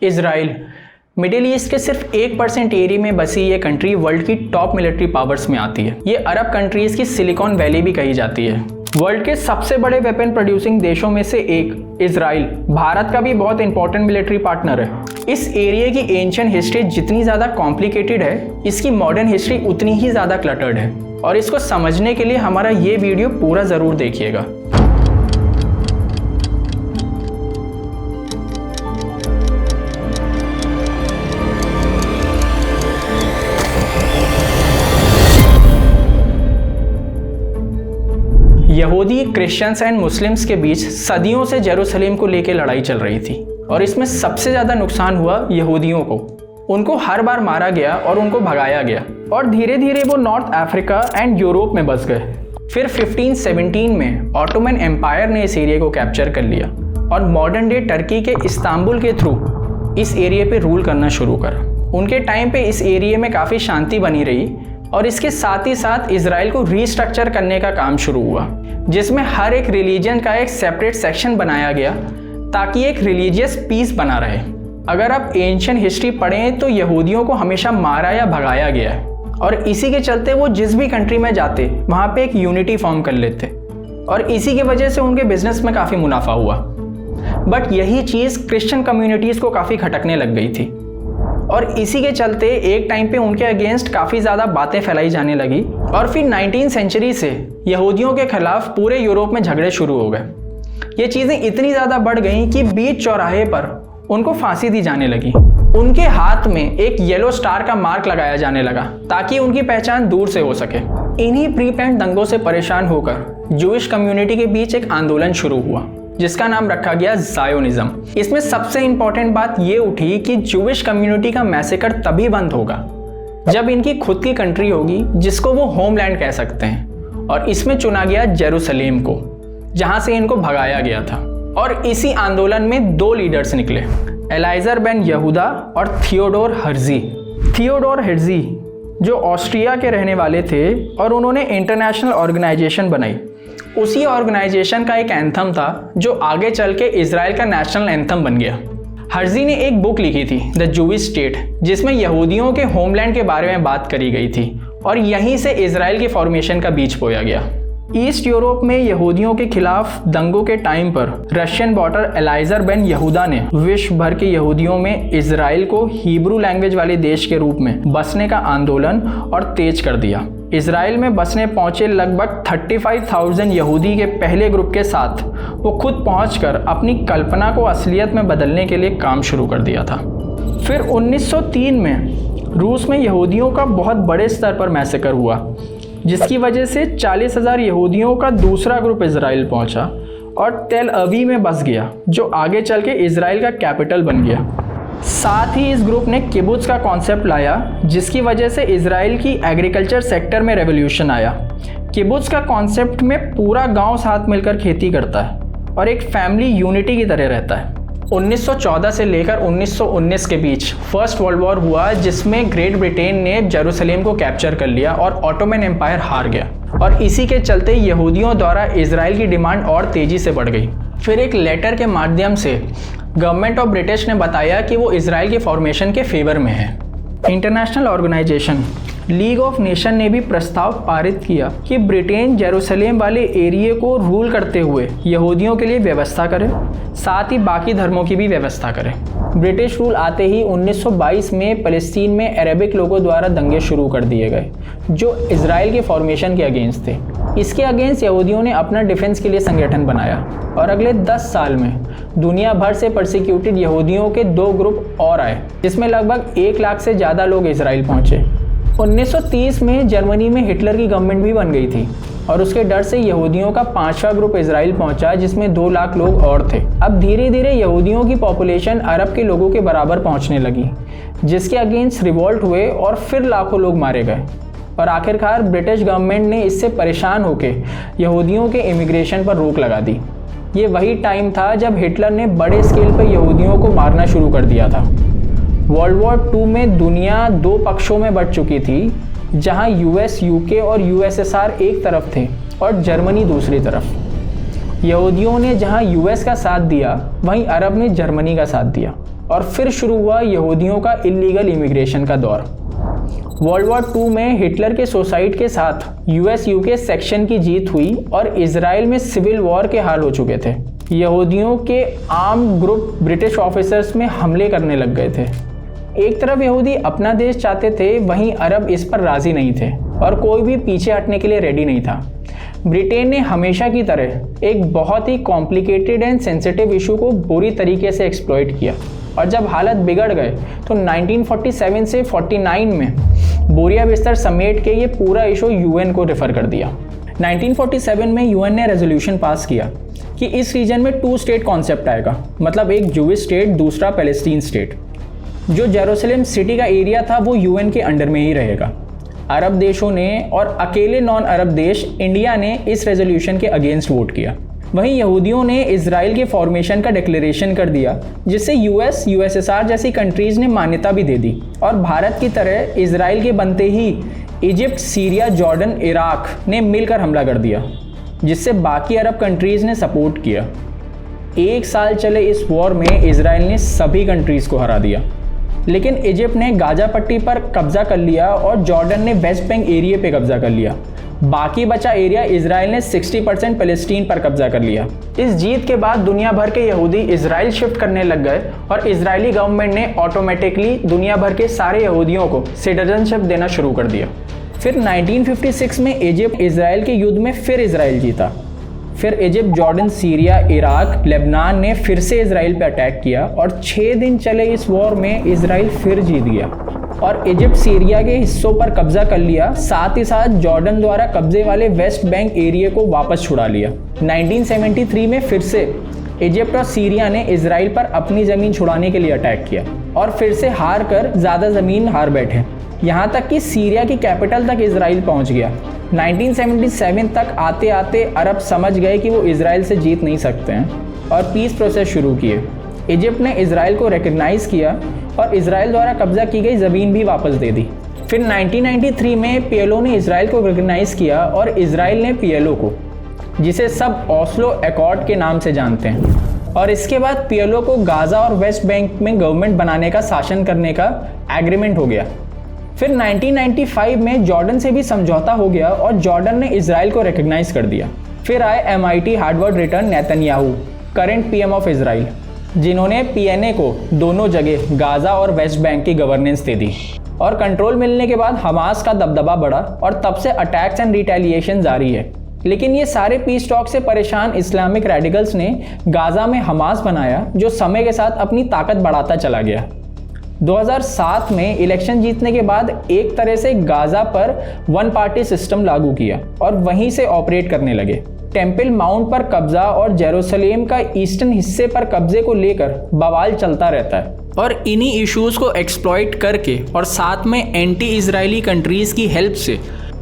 Israel middle east के सिर्फ 1% area में बसी ये कंट्री वर्ल्ड की टॉप मिलिट्री पावर्स में आती है। ये अरब कंट्रीज की सिलिकॉन वैली भी कही जाती है। वर्ल्ड के सबसे बड़े वेपन प्रोड्यूसिंग देशों में से एक इजराइल भारत का भी बहुत इंपॉर्टेंट मिलिट्री पार्टनर है। इस एरिया की एंशिएंट हिस्ट्री जितनी ज़्यादा कॉम्प्लिकेटेड है, इसकी मॉडर्न हिस्ट्री उतनी ही ज़्यादा क्लटर्ड है, और इसको समझने के लिए हमारा ये वीडियो पूरा ज़रूर देखिएगा। यहूदी, क्रिश्चियंस एंड मुस्लिम्स के बीच सदियों से जेरूसलेम को लेकर लड़ाई चल रही थी, और इसमें सबसे ज़्यादा नुकसान हुआ यहूदियों को। उनको हर बार मारा गया और उनको भगाया गया, और धीरे धीरे वो नॉर्थ अफ्रीका एंड यूरोप में बस गए। फिर 1517 में ऑटोमन एम्पायर ने इस एरिया को कैप्चर कर लिया और मॉडर्न डे टर्की के इस्तांबुल के थ्रू इस एरिया पे रूल करना शुरू करा। उनके टाइम पे इस एरिया में काफ़ी शांति बनी रही, और इसके साथ ही साथ इजराइल को रीस्ट्रक्चर करने का काम शुरू हुआ, जिसमें हर एक रिलीजन का एक सेपरेट सेक्शन बनाया गया ताकि एक रिलीजियस पीस बना रहे। अगर आप एंशिएंट हिस्ट्री पढ़ें तो यहूदियों को हमेशा मारा या भगाया गया है, और इसी के चलते वो जिस भी कंट्री में जाते वहाँ पे एक यूनिटी फॉर्म कर लेते, और इसी की वजह से उनके बिजनेस में काफ़ी मुनाफा हुआ। बट यही चीज़ क्रिश्चियन कम्युनिटीज़ को काफ़ी खटकने लग गई थी, और इसी के चलते एक टाइम पे उनके अगेंस्ट काफ़ी ज़्यादा बातें फैलाई जाने लगी, और फिर 19वीं सेंचुरी से यहूदियों के खिलाफ पूरे यूरोप में झगड़े शुरू हो गए। ये चीज़ें इतनी ज़्यादा बढ़ गईं कि बीच चौराहे पर उनको फांसी दी जाने लगी। उनके हाथ में एक येलो स्टार का मार्क लगाया जाने लगा ताकि उनकी पहचान दूर से हो सके। इन्हीं प्री प्लान्ड दंगों से परेशान होकर जूइश कम्युनिटी के बीच एक आंदोलन शुरू हुआ, जिसका नाम रखा गया ज़ायोनिज्म। इसमें सबसे इंपॉर्टेंट बात ये उठी कि जूइश कम्युनिटी का मैसेकर तभी बंद होगा जब इनकी खुद की कंट्री होगी, जिसको वो होमलैंड कह सकते हैं, और इसमें चुना गया जेरूसलेम को, जहां से इनको भगाया गया था। और इसी आंदोलन में दो लीडर्स निकले, एलाइजर बेन यहूदा और थियोडोर हर्जी। थियोडोर हर्जी जो ऑस्ट्रिया के रहने वाले थे, और उन्होंने इंटरनेशनल ऑर्गेनाइजेशन बनाई। उसी ऑर्गेनाइजेशन का एक एंथम था जो आगे चल के इजराइल का नेशनल एंथम बन गया। हर्जी ने एक बुक लिखी थी, द जूइश स्टेट, जिसमें यहूदियों के होमलैंड के बारे में बात करी गई थी, और यहीं से इजराइल की फॉर्मेशन का बीज बोया गया। ईस्ट यूरोप में यहूदियों के खिलाफ दंगों के टाइम पर रशियन बॉटर एलाइजर बेन यहूदा ने विश्व भर के यहूदियों में इजराइल को हिब्रू लैंग्वेज वाले देश के रूप में बसने का आंदोलन और तेज कर दिया। इजराइल में बसने पहुंचे लगभग 35,000 यहूदी के पहले ग्रुप के साथ वो खुद पहुंचकर अपनी कल्पना को असलियत में बदलने के लिए काम शुरू कर दिया था। फिर 1903 में रूस में यहूदियों का बहुत बड़े स्तर पर मैसेकर हुआ, जिसकी वजह से 40,000 यहूदियों का दूसरा ग्रुप इजराइल पहुंचा और तेल अवीव में बस गया, जो आगे चल के इजराइल का कैपिटल बन गया। साथ ही इस ग्रुप ने किबुत्ज का कॉन्सेप्ट लाया, जिसकी वजह से इजराइल की एग्रीकल्चर सेक्टर में रेवोल्यूशन आया। किबुत्ज का कॉन्सेप्ट में पूरा गांव साथ मिलकर खेती करता है और एक फैमिली यूनिटी की तरह रहता है। 1914 से लेकर 1919 के बीच फर्स्ट वर्ल्ड वॉर हुआ, जिसमें ग्रेट ब्रिटेन ने जेरूसलेम को कैप्चर कर लिया और ऑटोमन एम्पायर हार गया, और इसी के चलते यहूदियों द्वारा इजराइल की डिमांड और तेज़ी से बढ़ गई। फिर एक लेटर के माध्यम से गवर्नमेंट ऑफ ब्रिटिश ने बताया कि वो इजराइल के फॉर्मेशन के फेवर में है। International organisation league of nation ने भी प्रस्ताव पारित किया कि ब्रिटेन जेरूसलेम वाले एरिया को रूल करते हुए यहूदियों के लिए व्यवस्था करे, साथ ही बाकी धर्मों की भी व्यवस्था करे। ब्रिटिश रूल आते ही 1922 में फ़लस्तीन में अरबिक लोगों द्वारा दंगे शुरू कर दिए गए, जो इजराइल के फॉर्मेशन के अगेंस्ट थे। इसके अगेंस्ट यहूदियों ने अपना डिफेंस के लिए संगठन बनाया, और अगले 10 साल में दुनिया भर से परसिक्यूटेड यहूदियों के 2 ग्रुप और आए, जिसमें लगभग 1 लाख से ज़्यादा लोग इजराइल पहुँचे। 1930 में जर्मनी में हिटलर की गवर्नमेंट भी बन गई थी, और उसके डर से यहूदियों का 5वां ग्रुप इजराइल पहुंचा, जिसमें 2 लाख लोग और थे। अब धीरे धीरे यहूदियों की पॉपुलेशन अरब के लोगों के बराबर पहुंचने लगी, जिसके अगेंस्ट रिवॉल्ट हुए और फिर लाखों लोग मारे गए, और आखिरकार ब्रिटिश गवर्नमेंट ने इससे परेशान होकर यहूदियों के इमिग्रेशन पर रोक लगा दी। ये वही टाइम था जब हिटलर ने बड़े स्केल पर यहूदियों को मारना शुरू कर दिया था। वर्ल्ड वॉर 2 में दुनिया 2 पक्षों में बंट चुकी थी, जहां यूएस, यूके और यूएसएसआर एक तरफ थे और जर्मनी दूसरी तरफ। यहूदियों ने जहां यूएस का साथ दिया, वहीं अरब ने जर्मनी का साथ दिया। और फिर शुरू हुआ यहूदियों का इलीगल इमिग्रेशन का दौर। वर्ल्ड वॉर 2 में हिटलर के सुसाइड के साथ यूएस यूके सेक्शन की जीत हुई और इजराइल में सिविल वॉर के हाल हो चुके थे। यहूदियों के आर्म ग्रुप ब्रिटिश ऑफिसर्स में हमले करने लग गए थे। एक तरफ यहूदी अपना देश चाहते थे, वहीं अरब इस पर राजी नहीं थे और कोई भी पीछे हटने के लिए रेडी नहीं था। ब्रिटेन ने हमेशा की तरह एक बहुत ही कॉम्प्लिकेटेड एंड सेंसिटिव इशू को बुरी तरीके से एक्सप्लॉइट किया और जब हालत बिगड़ गए तो 1947 से 49 में बोरिया बिस्तर समेट के ये पूरा इशू यूएन को रेफर कर दिया। 1947 में यूएन ने रेजोल्यूशन पास किया कि इस रीजन में 2 स्टेट कॉन्सेप्ट आएगा, मतलब एक जूविश स्टेट, दूसरा पैलेस्टीन स्टेट। जो जेरूसलम सिटी का एरिया था वो यूएन के अंडर में ही रहेगा। अरब देशों ने और अकेले नॉन अरब देश इंडिया ने इस रेजोल्यूशन के अगेंस्ट वोट किया। वहीं यहूदियों ने इजराइल के फॉर्मेशन का डिक्लेरेशन कर दिया, जिससे यूएस, यूएसएसआर जैसी कंट्रीज ने मान्यता भी दे दी और भारत की तरह इजराइल के बनते ही इजिप्ट, सीरिया, जॉर्डन, इराक ने मिलकर हमला कर दिया, जिससे बाकी अरब कंट्रीज ने सपोर्ट किया। 1 साल चले इस वॉर में इजराइल ने सभी कंट्रीज को हरा दिया, लेकिन इजिप्ट ने गाजा पट्टी पर कब्जा कर लिया और जॉर्डन ने वेस्ट बैंक एरिया पे कब्जा कर लिया। बाकी बचा एरिया इजराइल ने 60% पैलेस्टीन पर कब्जा कर लिया। इस जीत के बाद दुनिया भर के यहूदी इजराइल शिफ्ट करने लग गए और इजरायली गवर्नमेंट ने ऑटोमेटिकली दुनिया भर के सारे यहूदियों को सिटीजनशिप देना शुरू कर दिया। फिर 1956 में इजिप्ट इजराइल के युद्ध में फिर इजराइल जीता। फिर Egypt, Jordan, Syria, Iraq, Lebanon ने फिर से इजराइल पर अटैक किया और 6 दिन चले इस वॉर में इजराइल फिर जीत गया और इजिप्ट सीरिया के हिस्सों पर कब्जा कर लिया। साथ ही साथ जॉर्डन द्वारा कब्जे वाले वेस्ट बैंक एरिया को वापस छुड़ा लिया। 1973 में फिर से इजिप्ट और सीरिया ने इजराइल पर अपनी ज़मीन छुड़ाने के लिए अटैक किया और फिर से हार कर ज़्यादा ज़मीन हार बैठे, यहाँ तक कि सीरिया की कैपिटल तक इजराइल पहुँच गया। 1977 तक आते आते अरब समझ गए कि वो इजराइल से जीत नहीं सकते हैं और पीस प्रोसेस शुरू किए। इजिप्ट ने इजराइल को रिकग्नाइज़ किया और इजराइल द्वारा कब्जा की गई ज़मीन भी वापस दे दी। फिर 1993 में पीएलओ ने इजराइल को रिकग्नाइज़ किया और इजराइल ने पीएलओ को, जिसे सब ओस्लो अकॉर्ड के नाम से जानते हैं, और इसके बाद पीएलओ को गाज़ा और वेस्ट बैंक में गवर्नमेंट बनाने का शासन करने का एग्रीमेंट हो गया। फिर 1995 में जॉर्डन से भी समझौता हो गया और जॉर्डन ने इजराइल को रिकग्नाइज़ कर दिया। फिर आए MIT Harvard return Netanyahu, current PM of Israel, जिन्होंने PNA को दोनों जगह गाज़ा और वेस्ट बैंक की गवर्नेंस दे दी और कंट्रोल मिलने के बाद हमास का दबदबा बढ़ा और तब से अटैक्स एंड रिटेलिएशन जारी है। लेकिन ये सारे पीस टॉक से परेशान इस्लामिक रेडिकल्स ने गाज़ा में हमास बनाया, जो समय के साथ अपनी ताकत बढ़ाता चला गया। 2007 में इलेक्शन जीतने के बाद एक तरह से गाज़ा पर वन पार्टी सिस्टम लागू किया और वहीं से ऑपरेट करने लगे। टेम्पल माउंट पर कब्जा और जेरूसलम का ईस्टर्न हिस्से पर कब्जे को लेकर बवाल चलता रहता है और इन्हीं इश्यूज को एक्सप्लॉइट करके और साथ में एंटी इजरायली कंट्रीज की हेल्प से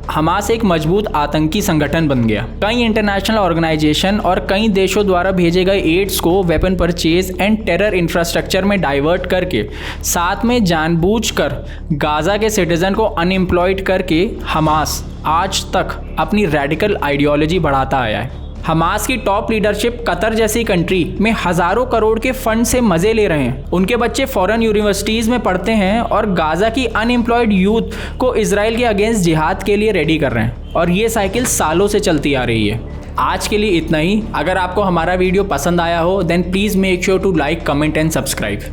हमास एक मजबूत आतंकी संगठन बन गया। कई इंटरनेशनल ऑर्गेनाइजेशन और कई देशों द्वारा भेजे गए एड्स को weapon purchase and terror infrastructure में डाइवर्ट करके साथ में जानबूझकर गाज़ा के सिटीजन को अनएम्प्लॉयड करके हमास आज तक अपनी रेडिकल आइडियोलॉजी बढ़ाता आया है। हमास की टॉप लीडरशिप कतर जैसी कंट्री में हज़ारों करोड़ के फंड से मज़े ले रहे हैं। उनके बच्चे फॉरेन यूनिवर्सिटीज़ में पढ़ते हैं और गाज़ा की अनएम्प्लॉयड यूथ को इजराइल के अगेंस्ट जिहाद के लिए रेडी कर रहे हैं और ये साइकिल सालों से चलती आ रही है। आज के लिए इतना ही। अगर आपको हमारा वीडियो पसंद आया हो then please make sure to like, comment and subscribe.